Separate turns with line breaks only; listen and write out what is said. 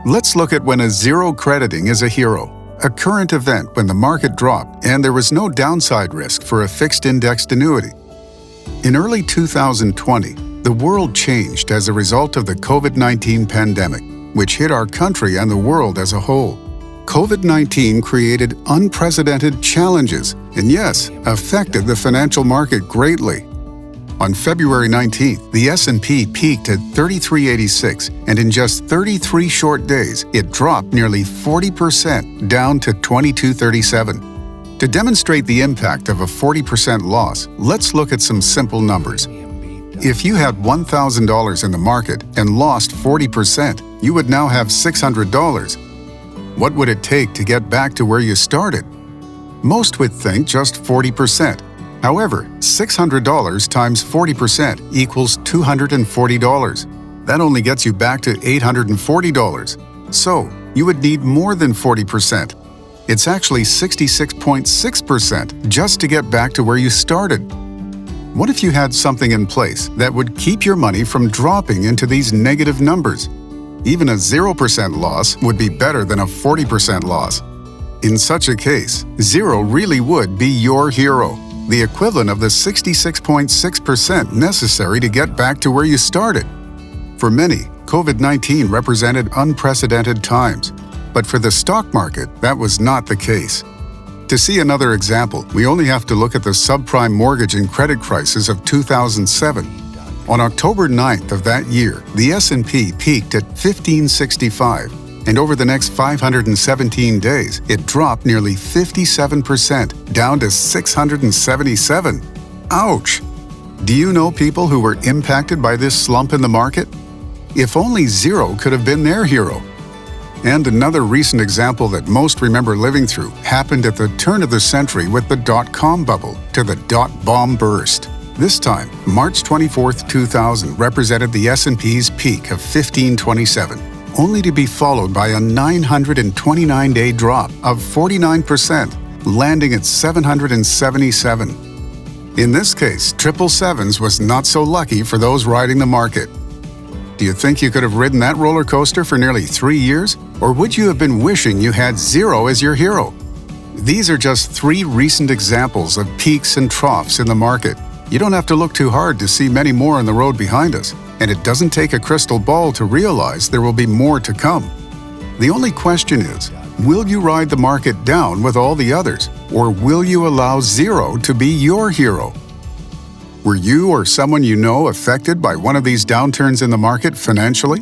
Let's look at when a zero crediting is a hero, a current event when the market dropped and there was no downside risk for a fixed indexed annuity. In early 2020, the world changed as a result of the COVID-19 pandemic, which hit our country and the world as a whole. COVID-19 created unprecedented challenges and, yes, affected the financial market greatly. On February 19th, the S&P peaked at 3386, and in just 33 short days, it dropped nearly 40% down to 2237. To demonstrate the impact of a 40% loss, let's look at some simple numbers. If you had $1,000 in the market and lost 40%, you would now have $600. What would it take to get back to where you started? Most would think just 40%. However, $600 times 40% equals $240. That only gets you back to $840. So, you would need more than 40%. It's actually 66.6% just to get back to where you started. What if you had something in place that would keep your money from dropping into these negative numbers? Even a 0% loss would be better than a 40% loss. In such a case, zero really would be your hero, the equivalent of the 66.6% necessary to get back to where you started. For many, COVID-19 represented unprecedented times, but for the stock market, that was not the case. To see another example, we only have to look at the subprime mortgage and credit crisis of 2007. On October 9th of that year, the S&P peaked at 1565, and over the next 517 days, it dropped nearly 57%, down to 677. Ouch! Do you know people who were impacted by this slump in the market? If only zero could have been their hero. And another recent example that most remember living through happened at the turn of the century with the dot-com bubble to the dot-bomb burst. This time, March 24, 2000 represented the S&P's peak of 1527, only to be followed by a 929-day drop of 49%, landing at 777. In this case, 777s was not so lucky for those riding the market. Do you think you could have ridden that roller coaster for nearly 3 years? Or would you have been wishing you had zero as your hero? These are just 3 recent examples of peaks and troughs in the market. You don't have to look too hard to see many more on the road behind us, and it doesn't take a crystal ball to realize there will be more to come. The only question is, will you ride the market down with all the others, or will you allow zero to be your hero? Were you or someone you know affected by one of these downturns in the market financially?